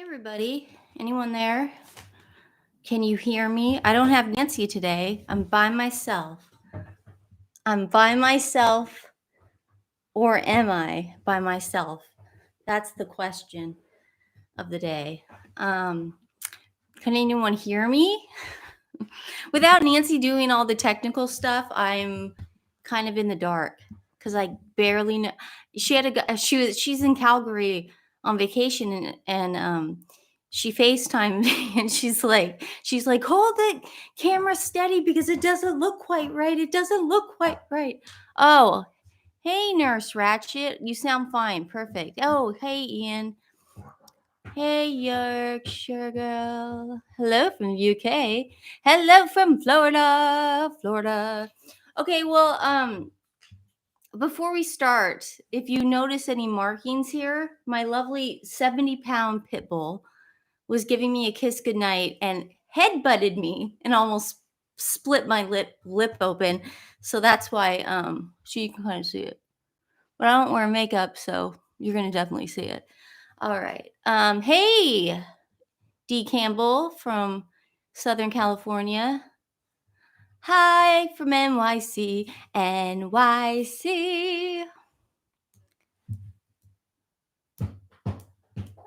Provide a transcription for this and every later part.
Hey everybody, anyone there? Can you hear me? I don't have Nancy today. I'm by myself. Or am I by myself? That's the question of the day. Can anyone hear me? Without Nancy doing all the technical stuff, I'm kind of in the dark because I barely know. She's in Calgary on vacation and she FaceTimed me and she's like, hold the camera steady because it doesn't look quite right. It doesn't look quite right. Oh, hey, Nurse Ratchet, you sound fine. Perfect. Oh, hey, Ian. Hey, Yorkshire girl. Hello from UK. Hello from Florida. Okay, well, before we start, if you notice any markings here, my lovely 70-pound pit bull was giving me a kiss goodnight and head-butted me and almost split my lip open. So that's why so you can kind of see it. But I don't wear makeup, so you're gonna definitely see it. All right. Hey, D. Campbell from Southern California. Hi from NYC. NYC.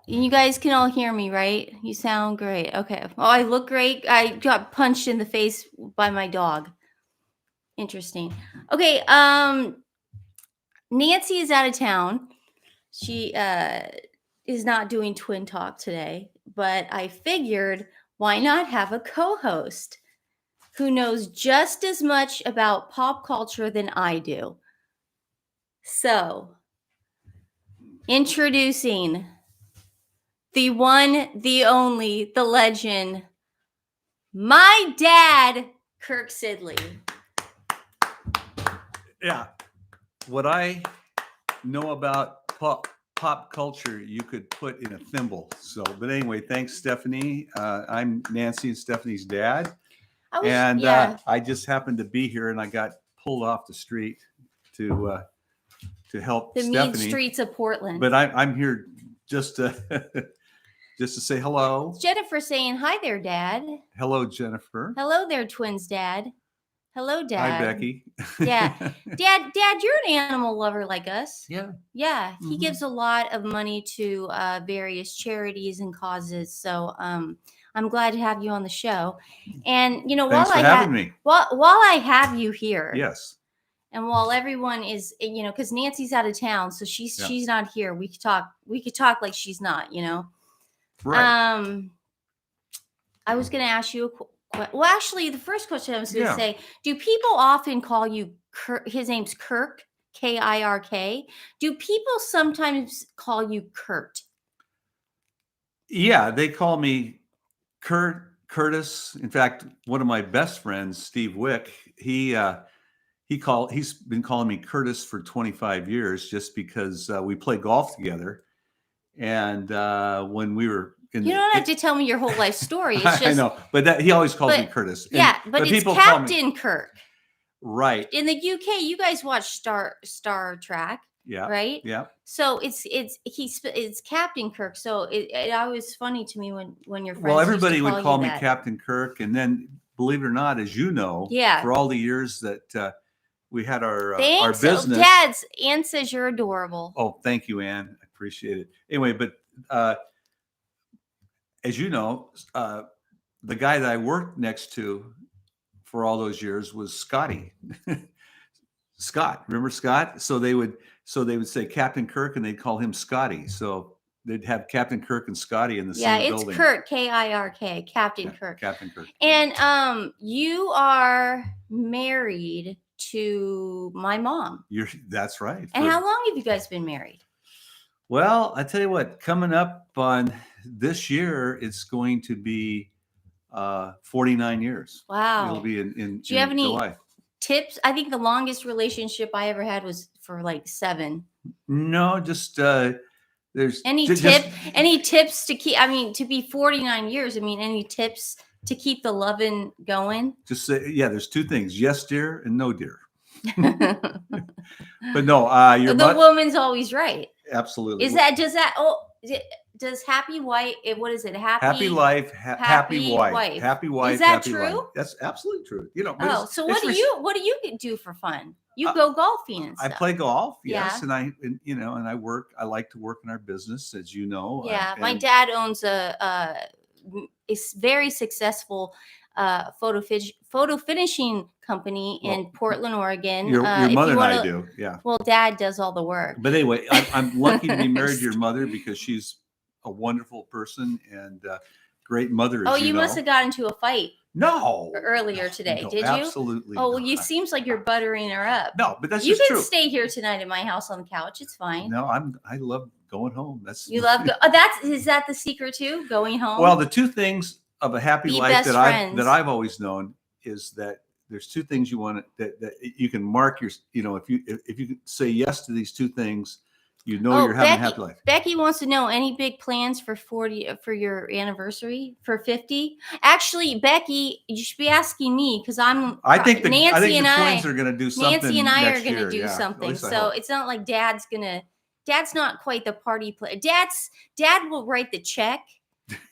You guys can all hear me, right? You sound great. Okay. Oh, I look great. I got punched in the face by my dog. Interesting. Okay. Nancy is out of town. She is not doing Twin Talk today, but I figured why not have a co-host who knows just as much about pop culture than I do. So, introducing the one, the only, the legend, my dad, Kirk Sidley. Yeah. What I know about pop culture, you could put in a thimble. So, but anyway, thanks, Stephanie. I'm Nancy and Stephanie's dad. I just happened to be here and I got pulled off the street to help the Stephanie. mean streets of Portland. But I'm here just to just to say hello. It's Jennifer saying hi there, Dad. Hello, Jennifer. Hello there, twins, Dad. Hello, Dad. Hi, Becky. Yeah. Dad, you're an animal lover like us. Yeah. Yeah. He gives a lot of money to various charities and causes. So I'm glad to have you on the show. And you know, Thanks for having me. While I have you here. Yes. And while everyone is, you know, because Nancy's out of town, so she's not here. We could talk like she's not, you know. Right. I was going to ask you well, actually, the first question I was going to say, do people often call you Kirk? His name's Kirk, Kirk. Do people sometimes call you Kurt? Yeah, they call me Curtis. In fact, one of my best friends, Steve Wick, he's been calling me Curtis for 25 years just because we play golf together. And when we were you don't have to tell me your whole life story. It's just, I know, but he always calls me Curtis. But it's Captain Kirk. Right. In the UK, you guys watch Star Trek. Yeah. Right. Yeah. So it's Captain Kirk. So it always funny to me when your friends. Well, everybody would call me Captain Kirk, and then believe it or not, as you know, for all the years that we had our business. Dad's Ann says you're adorable. Oh, thank you, Ann. I appreciate it. Anyway, but as you know, the guy that I worked next to for all those years was Scotty. Scott, remember Scott? So they would say Captain Kirk, and they'd call him Scotty. So they'd have Captain Kirk and Scotty in the same building. Yeah, it's Kirk, Kirk, Captain Kirk. Captain Kirk. And you are married to my mom. That's right. And how long have you guys been married? Well, I tell you what, coming up on this year, it's going to be 49 years. Wow. It'll be in Do you have any July. Tips? I think the longest relationship I ever had was for like 7. No, just there's any tips to keep, I mean, to be 49 years, I mean, any tips to keep the loving going? Just say, there's 2 things, yes, dear, and no, dear. But no, the woman's always right. Absolutely. Does that does happy wife? What is it? Happy life, happy wife. Happy wife. Is that happy true? life. That's absolutely true. You know. But Oh, so what do you do for fun? You go golfing and I stuff. play golf, yes, Yeah. and and I work. I like to work in our business, as you know. Yeah, my and dad owns a very successful photo finishing company in Portland, Oregon. Your if mother you and I wanna- do, yeah. Well, Dad does all the work. But anyway, I'm lucky to be married to your mother because she's a wonderful person and great mother. Oh, As you know. must have got into a fight No. earlier today, No, did you? Absolutely. Oh, well, not. you seems like you're buttering her up. No, but that's you just can true. stay here tonight at my house on the couch. It's fine. No, I love going home. That's You love is that the secret too? Going home. Well, the two things of a happy Be life best that friends. I've always known is that there's two things you want that you can mark your, if you say yes to these two things, you're having a happy life. Becky wants to know any big plans for 40 for your anniversary for 50. Actually, Becky, you should be asking me because I think the twins are going to do something. Nancy and I are going to do something. So it's not like Dad's not quite the party player. Dad will write the check,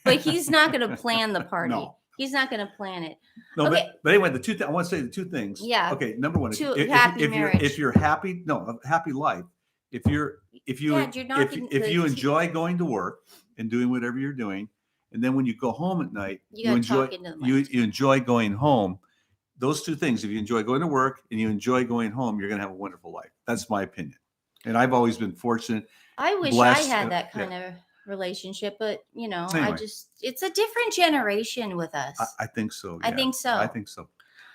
but he's not going to plan the party. No. He's not going to plan it. No, okay. but anyway, I want to say the two things. Yeah. Okay. Number one, if you're happy, a happy life. If you enjoy going to work and doing whatever you're doing, and then when you go home at night, you enjoy going home. Those two things. If you enjoy going to work and you enjoy going home, you're going to have a wonderful life. That's my opinion. And I've always been fortunate. I wish I had that kind of relationship, but anyway. It's a different generation with us. I think so. Yeah. I think so.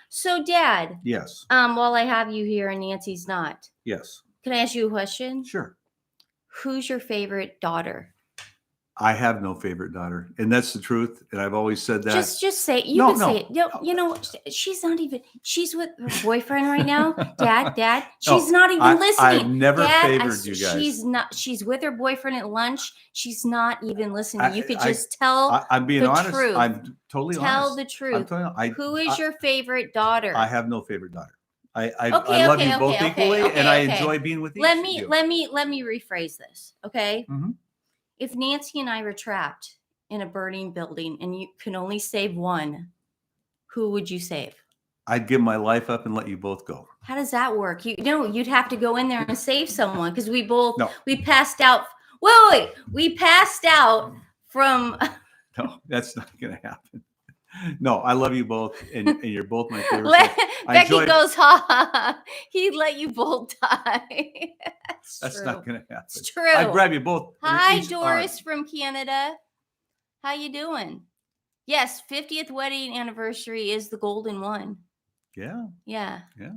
So, Dad. Yes. While I have you here and Nancy's not. Yes. Can I ask you a question? Sure. Who's your favorite daughter? I have no favorite daughter, and that's the truth. And I've always said that. Just say it. You can say it. She's not even. She's with her boyfriend right now. Dad. She's not even listening. I've never favored you guys. She's not. She's with her boyfriend at lunch. She's not even listening. You could just tell. I'm being honest. Truth. I'm totally honest. Tell the truth. Who is your favorite daughter? I have no favorite daughter. I love you both equally, and I enjoy being with you. Let me rephrase this. Okay. Mm-hmm. If Nancy and I were trapped in a burning building and you can only save one, who would you save? I'd give my life up and let you both go. How does that work? You'd have to go in there and save someone because we passed out. Wait, we passed out from. No, that's not going to happen. No, I love you both, and you're both my favorite. Becky goes, ha! He'd let you both die. That's not going to happen. It's true. I'd grab you both. Hi, Doris from Canada. How you doing? Yes, 50th wedding anniversary is the golden one. Yeah. Yeah. Yeah.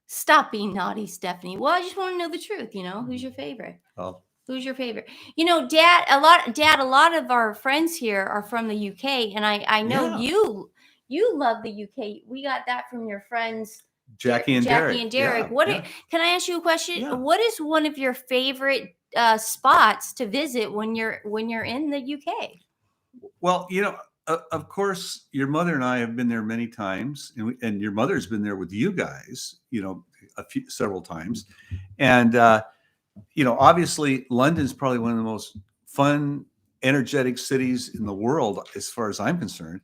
Stop being naughty, Stephanie. Well, I just want to know the truth. Who's your favorite? Oh. Who's your favorite? Dad, a lot of our friends here are from the UK, and I know you love the UK. We got that from your friends Jackie and Derek. Yeah, can I ask you a question? Yeah. What is one of your favorite spots to visit when you're in the UK? Well, of course, your mother and I have been there many times, and your mother's been there with you guys, several times, and obviously, London's probably one of the most fun, energetic cities in the world, as far as I'm concerned.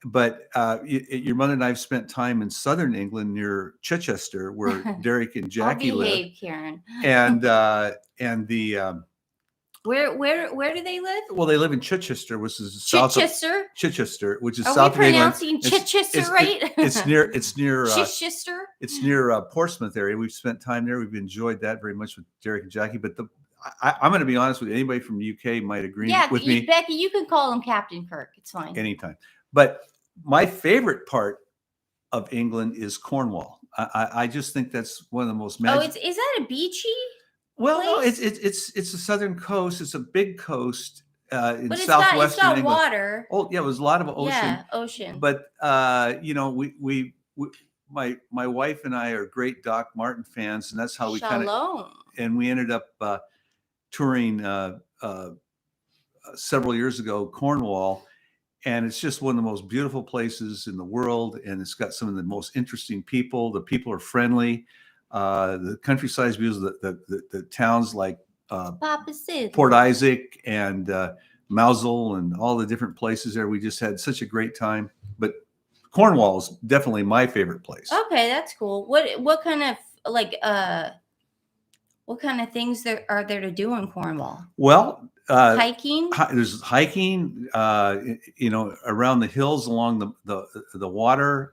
But your mother and I have spent time in southern England near Chichester, where Derek and Jackie live. Karen. And where do they live? Well, they live in Chichester, which is Chichester, which is Are south we of England. pronouncing Chichester right? It's near Chichester. It's near Portsmouth area. We've spent time there. We've enjoyed that very much with Derek and Jackie. But I'm going to be honest with you. Anybody from the UK might agree with me. Becky, you can call him Captain Kirk. It's fine. Anytime. But my favorite part of England is Cornwall. I just think that's one of the most magic. Is that a beachy? Well, place? No, it's the southern coast. It's a big coast in but southwestern England. Water. Oh, yeah, it was a lot of ocean. Yeah, ocean. But we my wife and I are great Doc Martin fans, and that's how we we ended up touring several years ago Cornwall, and it's just one of the most beautiful places in the world, and it's got some of the most interesting people. The people are friendly. The countryside views, the towns like Papa Sidley. Port Isaac and Mousel and all the different places there. We just had such a great time. But Cornwall is definitely my favorite place. Okay, that's cool. What kind of what kind of things are there to do in Cornwall? Well, Hiking? there's hiking, around the hills along the water.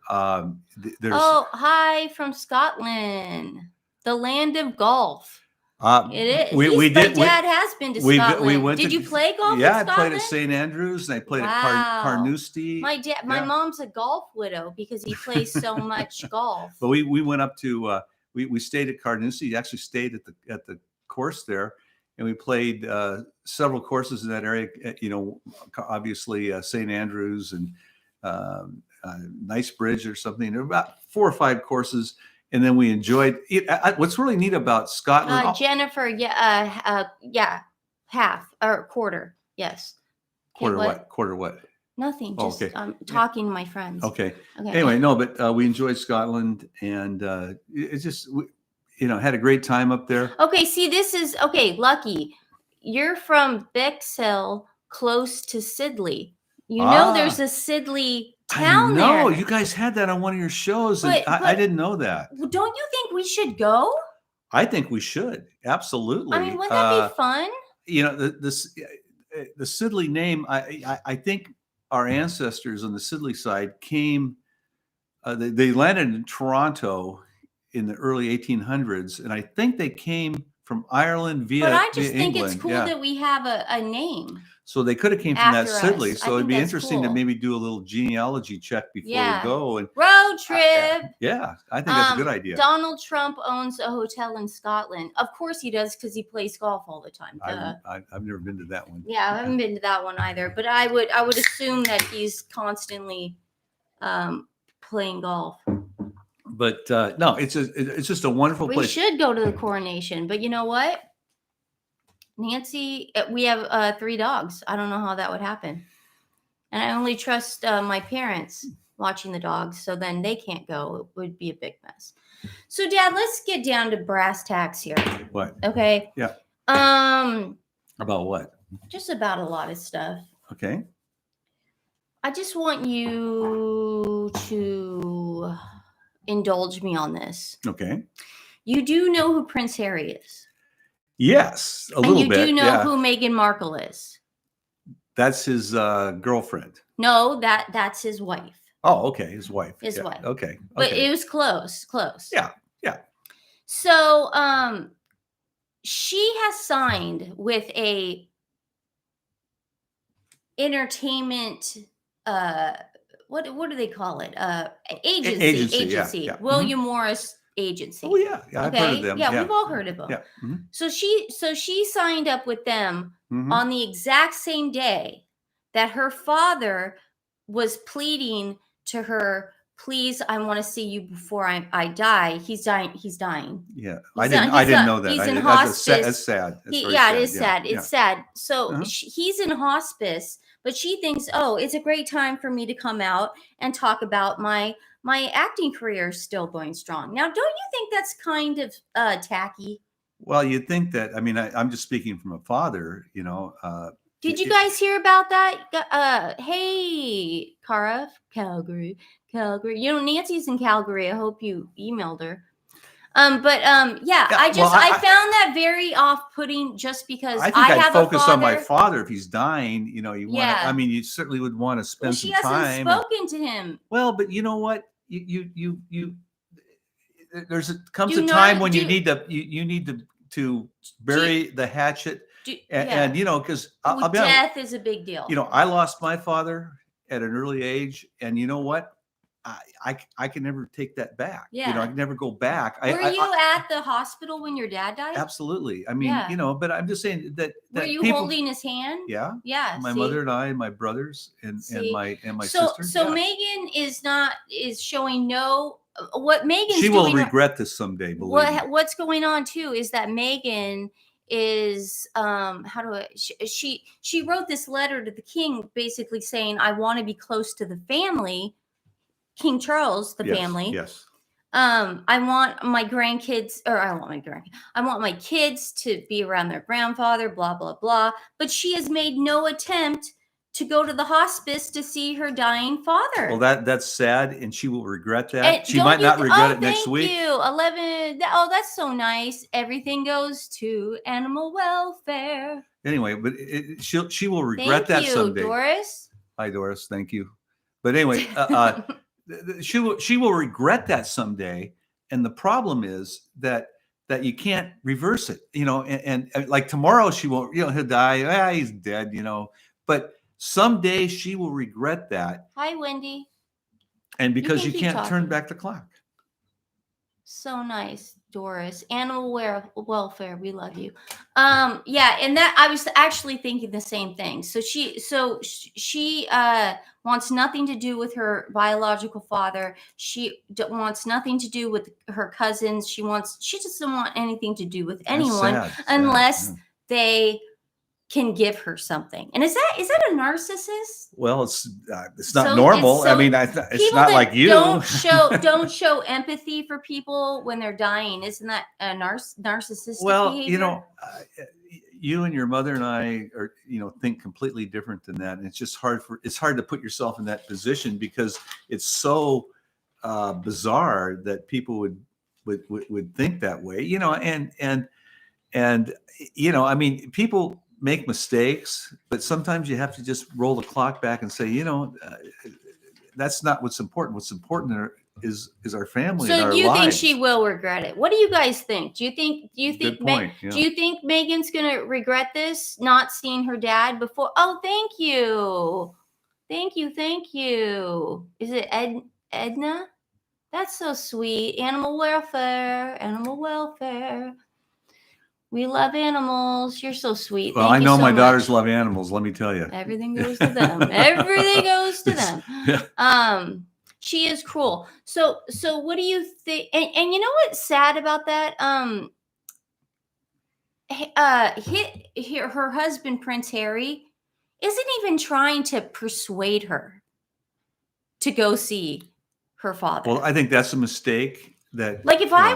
There's Hi from Scotland, the land of golf. It is. My dad has been to Scotland. We went. Did you play golf? Yeah, in I played at Scotland? St Andrews and I played Wow. at Carnoustie. My mom's a golf widow because he plays so much golf. But we went up to we stayed at Carnoustie. Actually stayed at the course there, and we played several courses in that area. Obviously St Andrews and Nice Bridge or something. There were about 4 or 5 courses. And then we enjoyed it. What's really neat about Scotland, Jennifer, half or quarter, yes. Quarter what? Quarter what? Nothing. Just okay. Talking to my friends. Okay. Anyway, no, but we enjoyed Scotland, and it's just had a great time up there. Okay, see, this is lucky. You're from Bexhill, close to Sidley. There's a Sidley town there. No, you guys had that on one of your shows, and I didn't know that. Don't you think we should go? I think we should, absolutely. I mean, wouldn't that be fun? The Sidley name. I think our ancestors on the Sidley side came. They landed in Toronto in the early 1800s, and I think they came from Ireland via. But I just think England. it's cool that we have a name. So they could have came from that After Sidley. us. So it'd be interesting to cool. maybe do a little genealogy check before we go. And road trip. I think that's a good idea. Donald Trump owns a hotel in Scotland. Of course he does, because he plays golf all the time. I've never been to that one. Yeah, I haven't been to that one either. But I would assume that he's constantly playing golf. But no, it's just a wonderful place. We should go to the coronation, but you know what? Nancy, we have 3 dogs. I don't know how that would happen. And I only trust my parents watching the dogs, so then they can't go. It would be a big mess. So, Dad, let's get down to brass tacks here. What? Okay. Yeah. About what? Just about a lot of stuff. Okay. I just want you to indulge me on this. Okay. You do know who Prince Harry is? Yes, a little bit. And you do know who Meghan Markle is? That's his girlfriend. No, that's his wife. Oh, okay, his wife. His wife. Okay. But it was close. Yeah. So, she has signed with a entertainment what do they call it? Agency. Yeah. William Morris Agency. Oh yeah, I've heard of them. Yeah, we've all heard of them. Yeah. Mm-hmm. So she signed up with them Mm-hmm. on the exact same day that her father was pleading to her, please, I want to see you before I die. He's dying. Yeah, I didn't know that. He's in hospice. That's sad. That's very sad. It is sad. Yeah. It's sad. So Uh-huh. he's in hospice, but she thinks, oh, it's a great time for me to come out and talk about my acting career is still going strong. Now, don't you think that's kind of tacky? Well, you'd think that. I mean, I'm just speaking from a father. Did you guys hear about that? Hey, Cara, Calgary. Nancy's in Calgary. I hope you emailed her. I found that very off-putting just because I think I I'd have focus a father. on my father if he's dying. You want. I mean, you certainly would want to spend some time. She hasn't spoken to him. Well, but you know what? You comes a time when you need to bury the hatchet. And because I'll be honest, death is a big deal. I lost my father at an early age, and you know what? I can never take that back. Yeah. I can never go back. Were you at the hospital when your dad died? Absolutely. I mean, but I'm just saying that. Were you holding his hand? Yeah. Yeah. My mother and I, and my brothers, and my sister. So Meghan is showing no. What Meghan's she will doing, regret this someday. Believe me. What's going on too is that Meghan is she wrote this letter to the king basically saying, I want to be close to the family, King Charles, family. Yes. I want my grandkids, or I want my kids to be around their grandfather, blah, blah, blah. But she has made no attempt to go to the hospice to see her dying father. Well, that's sad, and she will regret that. And She might not regret it next week. Thank you. 11. Oh, that's so nice. Everything goes to animal welfare. Anyway, but she will regret that someday. Doris. Hi, Doris. Thank you. But anyway, she will regret that someday. And the problem is that you can't reverse it. And like tomorrow she won't. He'll die. He's dead. But someday she will regret that. Hi, Wendy. And because you can't turn back the clock. So nice, Doris. Animal welfare, we love you. Yeah, and that I was actually thinking the same thing. So she wants nothing to do with her biological father. She wants nothing to do with her cousins. She doesn't want anything to do with anyone unless they can give her something. And is that a narcissist? Well, it's not normal. I mean, it's not like you. Don't show empathy for people when they're dying. Isn't that a narcissistic behavior? You and your mother and I are, think completely different than that. And it's just hard to put yourself in that position because it's so bizarre that people would think that way, and I mean, people make mistakes, but sometimes you have to just roll the clock back and say, that's not what's important. What's important is our family. So and our do you think lives. she will regret it? What do you guys think? Do you think Good point, yeah. Do you think Megan's gonna regret this, not seeing her dad before? Oh, thank you. Is it Edna? That's so sweet. Animal welfare. We love animals. You're so sweet. Well, I know my daughters love animals. Let me tell you. Everything goes to them. Everything goes to them. Yeah. She is cruel. So what do you think? And you know what's sad about that? Her husband, Prince Harry, isn't even trying to persuade her to go see her father. Well, I think that's a mistake. That like if I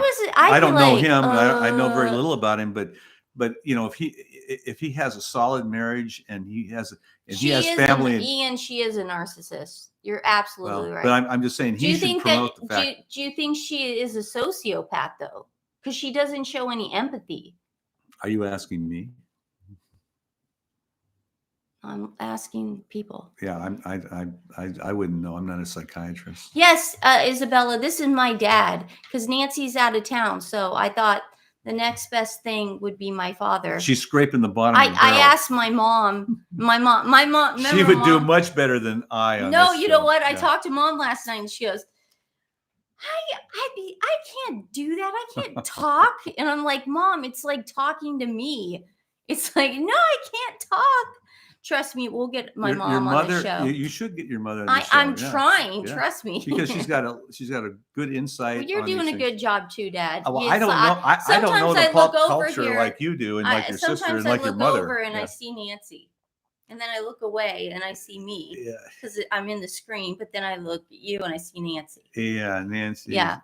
don't know him. I know very little about him, but if he has a solid marriage and he has family, Ian, she is a narcissist. You're absolutely right. But I'm just saying he should promote the fact. Do you think she is a sociopath though? Because she doesn't show any empathy. Are you asking me? I'm asking people. Yeah, I wouldn't know. I'm not a psychiatrist. Yes, Isabella, this is my dad because Nancy's out of town. So I thought the next best thing would be my father. She's scraping the bottom of the barrel. I asked my mom. My mom. She would do much better than I. No, you know what? Yeah. I talked to Mom last night and she goes, I can't do that. I can't talk. And I'm like, Mom, it's like talking to me. It's like, no, I can't talk. Trust me, we'll get my mom on the show. You should get your mother on the show. I'm trying. Yeah. Trust me, because she's got a good insight. Well, you're doing a good job too, Dad. Well, I don't know. I don't know the pop culture like you do, and like your sister, and like your mother. Sometimes I look over and I see Nancy, and then I look away and I see me. Yeah. Because I'm in the screen, but then I look at you and I see Nancy. Yeah, Nancy. Yeah.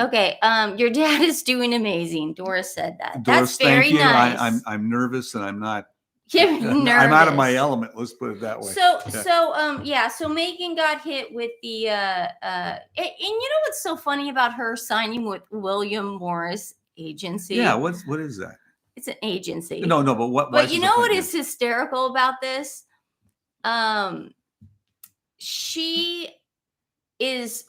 Okay. Your dad is doing amazing. Doris said that. Doris, that's very nice. I'm nervous and I'm not. I'm out of my element. Let's put it that way. So Megan got hit with the and you know what's so funny about her signing with William Morris Agency? Yeah, what is that? It's an agency. No, but what? But you know what is hysterical about this? She is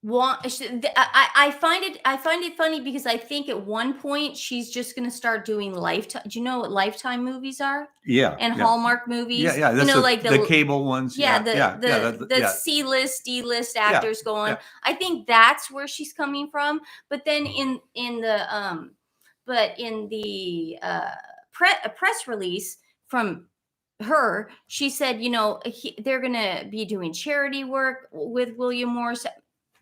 I find it funny because I think at one point she's just going to start doing Lifetime. Do you know what Lifetime movies are? Yeah. And Hallmark movies. Yeah. That's like the cable ones. The C-list, D-list actors going. Yeah. I think that's where she's coming from. But then in the press release from her, she said, they're going to be doing charity work with William Morris.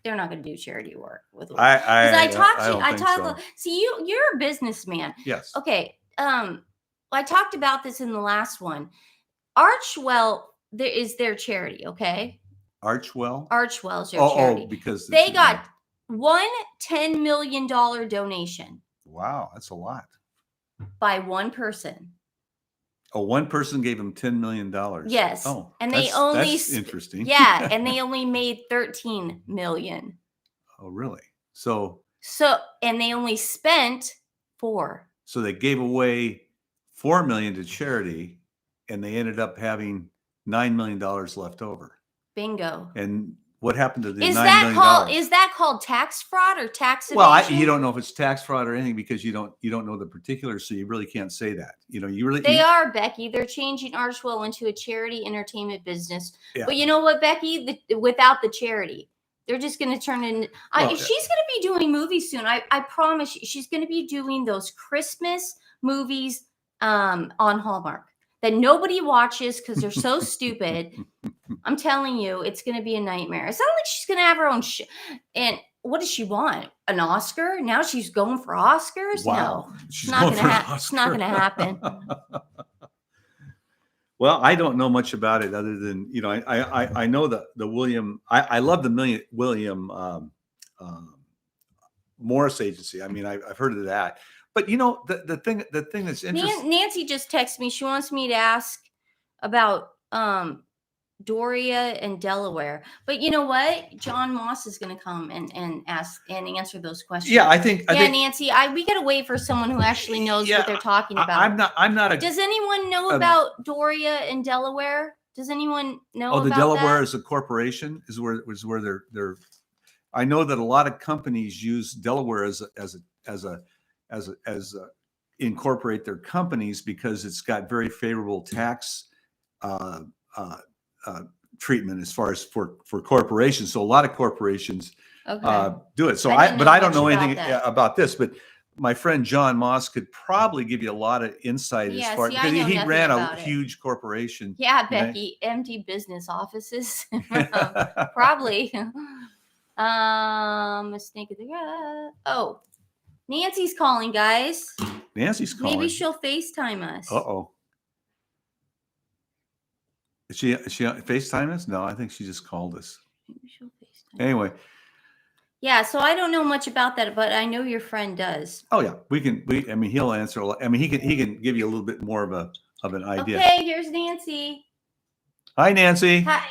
They're not going to do charity work with. I talked. See, you're a businessman. Yes. Okay. I talked about this in the last one. Archwell, is their charity. Okay. Archwell. Archwell's their charity. Oh, because they got one $10 million donation Wow, that's a lot. by one person. Oh, one person gave him $10 million. Yes. Oh, And they that's, only that's interesting. Yeah, and they only made 13 million. Oh, really? So And they only spent 4. So they gave away $4 million to charity, and they ended up having $9 million left over. Bingo. And what happened to the Is $9 that million? Is that called tax fraud or tax evasion? Well, you don't know if it's tax fraud or anything because you don't know the particulars, so you really can't say that. They are, Becky. They're changing Archwell into a charity entertainment business. Yeah. But you know what, Becky? Without the charity, they're just going to turn in. She's going to be doing movies soon. I promise you, she's going to be doing those Christmas movies on Hallmark that nobody watches because they're so stupid. I'm telling you, it's going to be a nightmare. It's not like she's going to have her own and what does she want? An Oscar? Now she's going for Oscars? Wow. No, it's not going to happen. Well, I don't know much about it other than, I know the William, I love the William Morris Agency. I mean, I've heard of that. But the thing that's interesting. Nancy just texted me. She wants me to ask about Doria and Delaware. But you know what? John Moss is going to come and ask and answer those questions. Yeah, I think Nancy, we got to wait for someone who actually knows what they're talking about. I'm not. Does anyone know about Doria and Delaware? Does anyone know? Oh, the about Delaware that? is a corporation. Is where they're. I know that a lot of companies use Delaware as incorporate their companies because it's got very favorable tax treatment as far as for corporations. So a lot of corporations do it. So I don't know anything about this, but my friend John Moss could probably give you a lot of insight as far because he ran a huge corporation. Yeah, Becky, empty business offices. Probably. Mistake of the Oh, Nancy's calling, guys. Nancy's calling. Maybe she'll FaceTime us. Uh-oh. Is she FaceTime us? No, I think she just called us. Maybe she'll FaceTime. Anyway. Yeah, so I don't know much about that, but I know your friend does. Oh yeah, I mean, he'll answer. I mean, he can give you a little bit more of an idea. Okay, here's Nancy. Hi, Nancy. Hi, I'm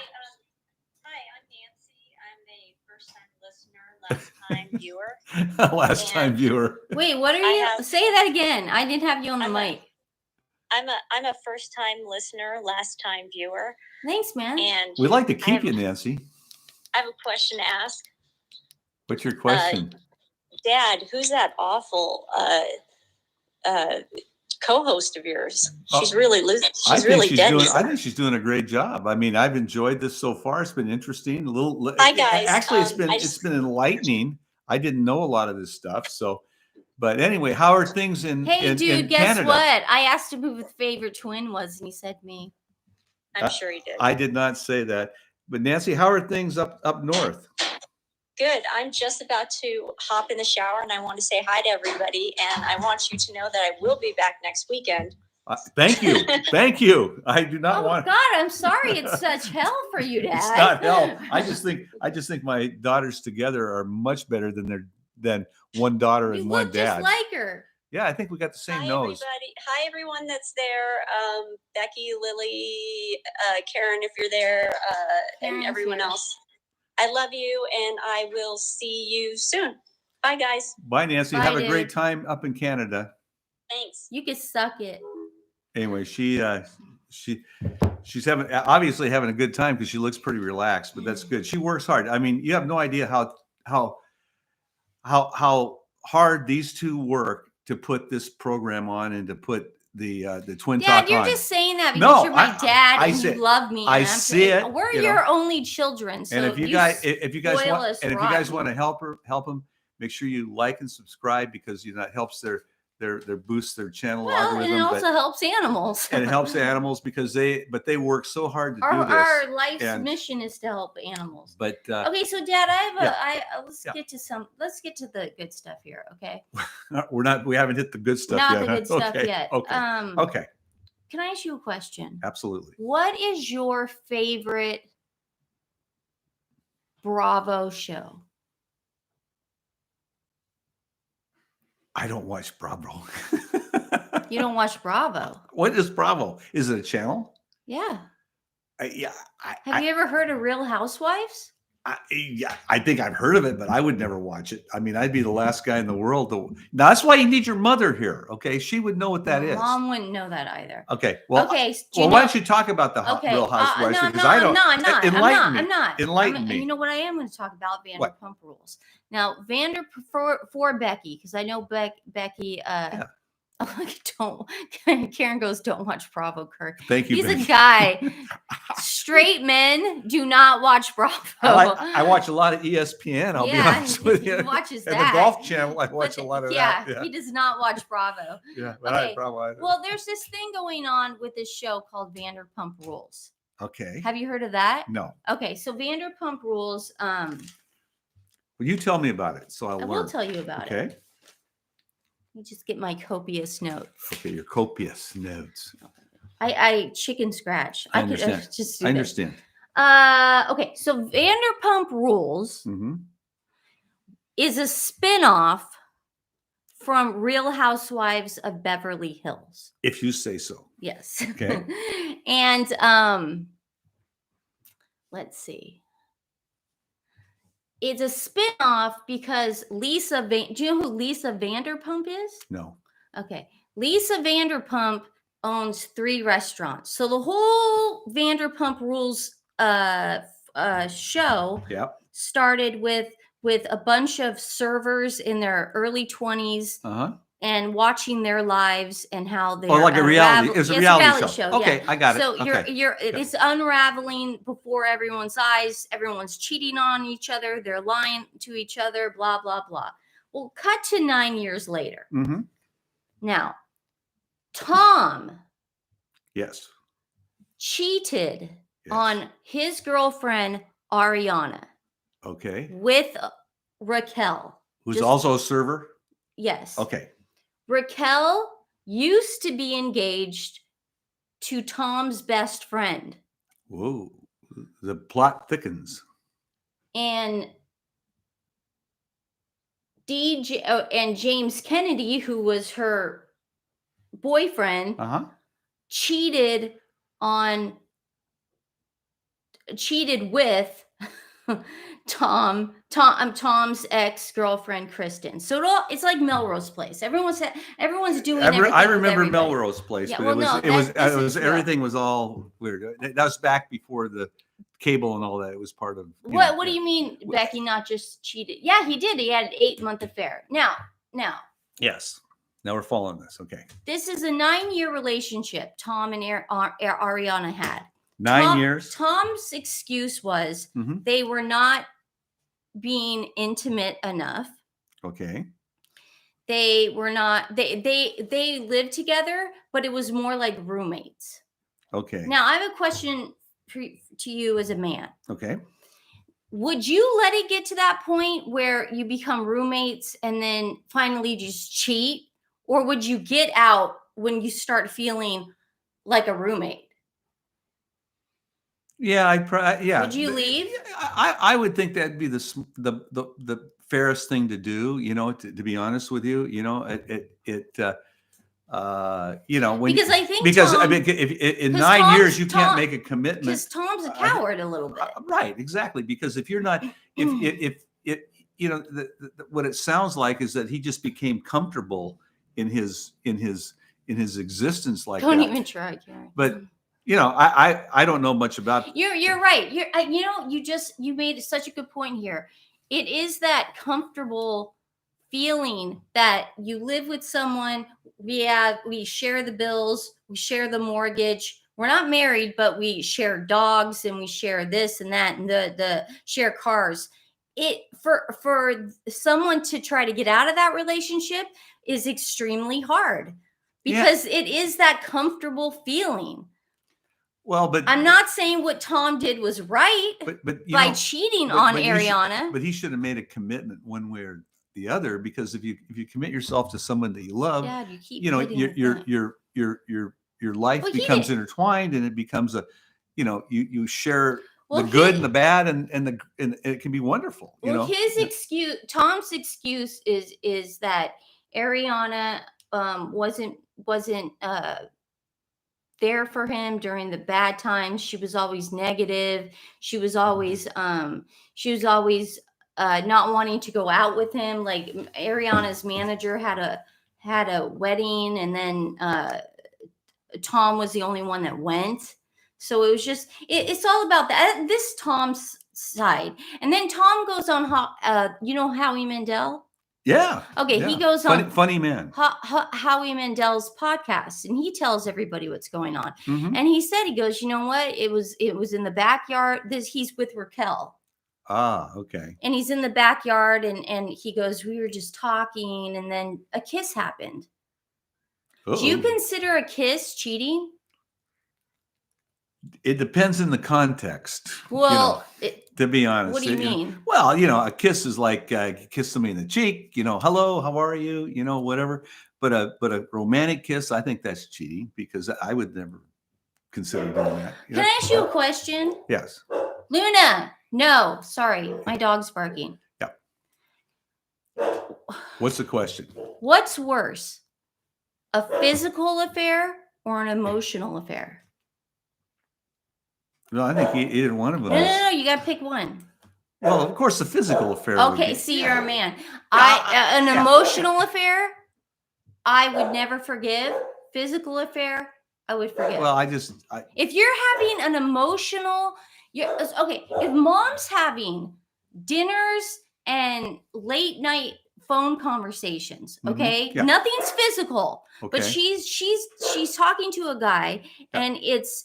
Nancy. I'm a first-time listener, last-time viewer. Last-time viewer. Wait, what are you? Say that again. I didn't have you on the mic. I'm a first-time listener, last-time viewer. Thanks, man. And we'd like to keep you, Nancy. I have a question to ask. What's your question? Dad, who's that awful co-host of yours? She's really losing. She's really dead. I think she's doing a great job. I mean, I've enjoyed this so far. It's been interesting. Hi, guys. Actually, it's been enlightening. I didn't know a lot of this stuff. So, but anyway, how are things in dude, guess Canada? What? I asked him who his favorite twin was, and he said me. I'm sure he did. I did not say that. But Nancy, how are things up north? Good. I'm just about to hop in the shower, and I want to say hi to everybody. And I want you to know that I will be back next weekend. Thank you. Thank you. I do not want. Oh God, I'm sorry. It's such hell for you, Dad. It's not hell. I just think my daughters together are much better than one daughter and one dad. Just like her. Yeah, I think we got the same Hi, nose. Everybody. Hi, everyone that's there. Becky, Lily, Karen, if you're there, and everyone else. I love you, and I will see you soon. Bye, guys. Bye, Nancy. Bye, have a great time up in Canada. Thanks. You can suck it. Anyway, she's obviously having a good time because she looks pretty relaxed, but that's good. She works hard. I mean, you have no idea how hard these two work to put this program on and to put the Twin Talk on. Dad, you're just saying that because you're my dad and you love me. I see it. We're your only children. So and if you guys want to help them, make sure you like and subscribe because that helps their boosts their channel algorithm. And it also helps animals. And it helps animals because they work so hard to do this. Our life's mission is to help animals. But okay, so Dad, let's get to the good stuff here, okay? We haven't hit the good stuff yet. Not the good stuff yet. Okay. Okay. Can I ask you a question? Absolutely. What is your favorite Bravo show? I don't watch Bravo. You don't watch Bravo? What is Bravo? Is it a channel? Yeah. Yeah. Have you ever heard of Real Housewives? Yeah, I think I've heard of it, but I would never watch it. I mean, I'd be the last guy in the world to. Now, that's why you need your mother here. Okay, she would know what that is. Mom wouldn't know that either. Okay, well, okay. Well, why don't you talk about the Real Housewives? No, Because I don't. I'm not. Enlighten me. Enlighten me. me. You know what I am going to talk about? What? Vanderpump Rules. Now, for Becky, because I know Becky. Yeah. Don't. Karen goes, don't watch Bravo, Kirk. Thank you. He's Becky. a guy. Straight men do not watch Bravo. I watch a lot of ESPN. I'll be honest with you. He watches and that. the Golf Channel, I watch a lot of that. Yeah, he does not watch Bravo. Yeah, but Okay. Bravo. Well, there's this thing going on with this show called Vanderpump Rules. Okay. Have you heard of that? No. Okay, so Vanderpump Rules. Well, you tell me about it, so I'll I learn. will tell you about it. Okay. Let me just get my copious notes. Okay, your copious notes. I chicken scratch. I understand. Just I understand. Okay, so Vanderpump Rules Mm-hmm. is a spin-off from Real Housewives of Beverly Hills. If you say so. Yes. Okay. And let's see. It's a spin-off because do you know who Lisa Vanderpump is? No. Okay. Lisa Vanderpump owns 3 restaurants. So the whole Vanderpump Rules show started with a bunch of servers in their early 20s and watching their lives and how they like a reality. It's a reality show. Okay, yeah. I got it. So Okay. it's unraveling before everyone's eyes. Everyone's cheating on each other. They're lying to each other. Blah blah blah. Well, cut to 9 years later. Mm-hmm. Now, Tom Yes. cheated Yes. on his girlfriend Ariana Okay. with Raquel. Who's also a server? Yes. Okay. Raquel used to be engaged to Tom's best friend. Whoa. The plot thickens. And and James Kennedy, who was her boyfriend, cheated with Tom's ex-girlfriend Kristen. So it's like Melrose Place. Everyone's doing everything. I remember Melrose Place, Yeah, but well, it was everything was all weird. That was back before the cable and all that. It was part of. What do you mean, Becky? Not just cheated? Yeah, he did. He had an 8-month affair. Now. Yes. Now we're following this. Okay. This is a 9-year relationship Tom and Ariana had. 9 years. Tom's excuse was they were not being intimate enough. Okay. They were not. They lived together, but it was more like roommates. Okay. Now I have a question to you as a man. Okay. Would you let it get to that point where you become roommates and then finally just cheat, or would you get out when you start feeling like a roommate? Yeah, yeah. Would you leave? I would think that'd be the fairest thing to do. You know, to be honest with you, you know, you know, when because I think I mean, if in 9 years you can't make a commitment, because Tom's a coward a little bit, right? Exactly. Because if you're not, if you know, what it sounds like is that he just became comfortable in his existence like Don't that. even try, Karen. But you know, I don't know much about. You're right. You know, you made such a good point here. It is that comfortable feeling that you live with someone. We share the bills, we share the mortgage. We're not married, but we share dogs and we share this and that and the share cars. It for someone to try to get out of that relationship is extremely hard because it is that comfortable feeling. Well, but I'm not saying what Tom did was right, but by cheating on Ariana. But he should have made a commitment one way or the other, because if you commit yourself to someone that you love, you keep you know, your life becomes intertwined, and it becomes a, you know, you share the good and the bad, and it can be wonderful. You know, his excuse, Tom's excuse is that Ariana wasn't there for him during the bad times. She was always negative. She was always not wanting to go out with him. Like Ariana's manager had a wedding, and then Tom was the only one that went. So it was just it's all about that. This Tom's side, and then Tom goes on Howie Mandel. Yeah. Okay, yeah. he goes funny man. Howie Mandel's podcast, and he tells everybody what's going on. Mhm. And he said, he goes, you know what? It was in the backyard. He's with Raquel. Ah, okay. And he's in the backyard, and he goes, we were just talking, and then a kiss happened. Uh-oh. Do you consider a kiss cheating? It depends in the context. Well, to be honest. What do you mean? Well, a kiss is like kiss somebody in the cheek, hello, how are you, whatever. But a romantic kiss, I think that's cheating, because I would never consider doing that. Can I ask you a question? Yes. Luna, no, sorry, my dog's barking. Yeah. What's the question? What's worse, a physical affair or an emotional affair? No, I think either one of them. No, you got to pick one. Well, of course, the physical affair. Okay, see, you're a man. An emotional affair, I would never forgive. Physical affair, I would forgive. Well, if you're having an emotional, if mom's having dinners and late night phone conversations, okay, Yeah. nothing's physical, Okay. but she's talking to a guy, and it's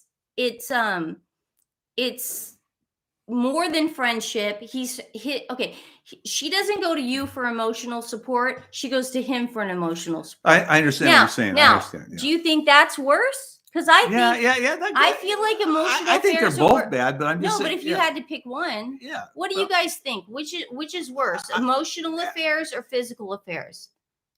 more than friendship. She doesn't go to you for emotional support. She goes to him for an emotional support. I understand what you're saying. Now, I understand. Yeah. do you think that's worse? Because I think I feel like emotional. I think they're affairs both bad, but I'm just saying. But if you had to pick one, what do you guys think? Which is worse, emotional affairs or physical affairs?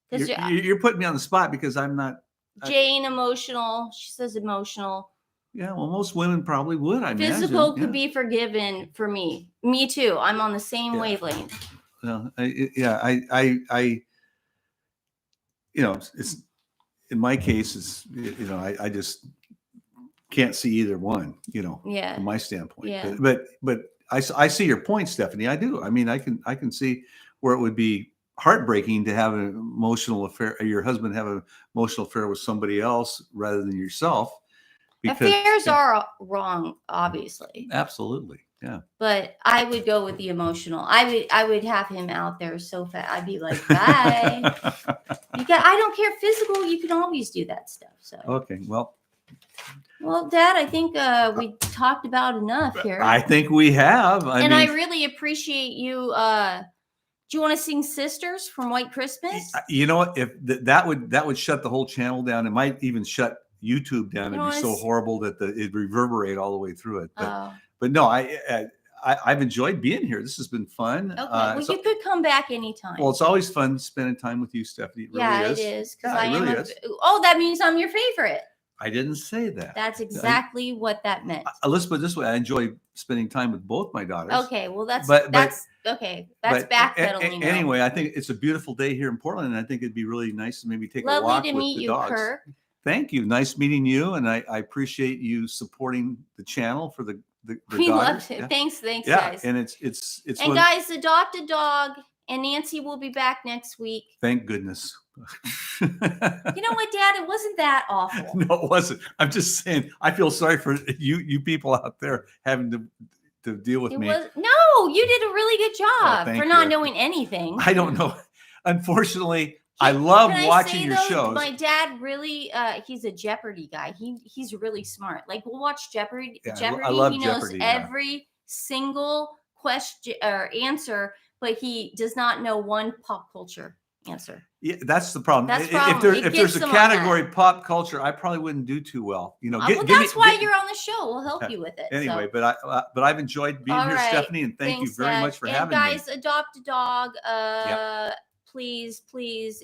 You're putting me on the spot, because I'm not. Jane, emotional. She says emotional. Yeah, well, most women probably would. I imagine. Physical could be forgiven for me. Me too. I'm on the same wavelength. Well, it's in my case, it's I just can't see either one. From my standpoint. Yeah. But I see your point, Stephanie. I do. I mean, I can see where it would be heartbreaking to have an emotional affair. Your husband have an emotional affair with somebody else rather than yourself. Affairs are wrong, obviously. Absolutely, yeah. But I would go with the emotional. I would have him out there so fast. I'd be like, bye. I don't care. Physical, you can always do that stuff. So okay, well, Dad, I think we talked about enough here. I think we have. I really appreciate you. Do you want to sing "Sisters" from White Christmas? You know what? If that would shut the whole channel down. It might even shut YouTube down. It'd be so horrible that it'd reverberate all the way through it. But no, I've enjoyed being here. This has been fun. Okay, well, you could come back anytime. Well, it's always fun spending time with you, Stephanie. It really is. It is. Is. Oh, that means I'm your favorite. I didn't say that. That's exactly what that meant. Let's put it this way: I enjoy spending time with both my daughters. Okay, well that's okay. That's backpedaling. Anyway, I think it's a beautiful day here in Portland, and I think it'd be really nice to maybe take a walk with the dogs. Lovely to meet you, Kirk. Thank you. Nice meeting you, and I appreciate you supporting the channel for the we daughters. love it. Thanks, yeah, guys. And it's and guys, adopt a dog, and Nancy will be back next week. Thank goodness. You know what, Dad? It wasn't that awful. No, it wasn't. I'm just saying. I feel sorry for you people out there having to deal with me. No, you did a really good job for not knowing anything. I don't know. Unfortunately. I love watching your shows. My dad really, he's a Jeopardy guy. He's really smart. Like we'll watch Jeopardy. I love he knows Jeopardy, every single question or answer, but he does not know one pop culture answer. Yeah, that's the problem. That's the problem. If there's a category pop culture, I probably wouldn't do too well. That's why you're on the show. We'll help you with it. Anyway, but I've enjoyed being here, Stephanie, and thank you very much for having me. Guys, adopt a dog. Please.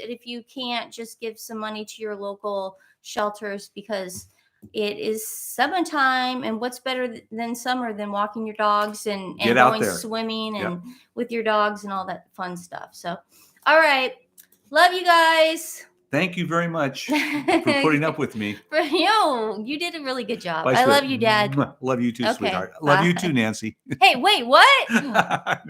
And if you can't, just give some money to your local shelters, because it is summertime, and what's better than summer than walking your dogs and going swimming and with your dogs and all that fun stuff. So, all right. Love you guys. Thank you very much for putting up with me. You did a really good job. Bye, I sweet. love you, Dad. Love you too, Okay, sweetheart. Love you bye. too, Nancy. Hey, wait, what?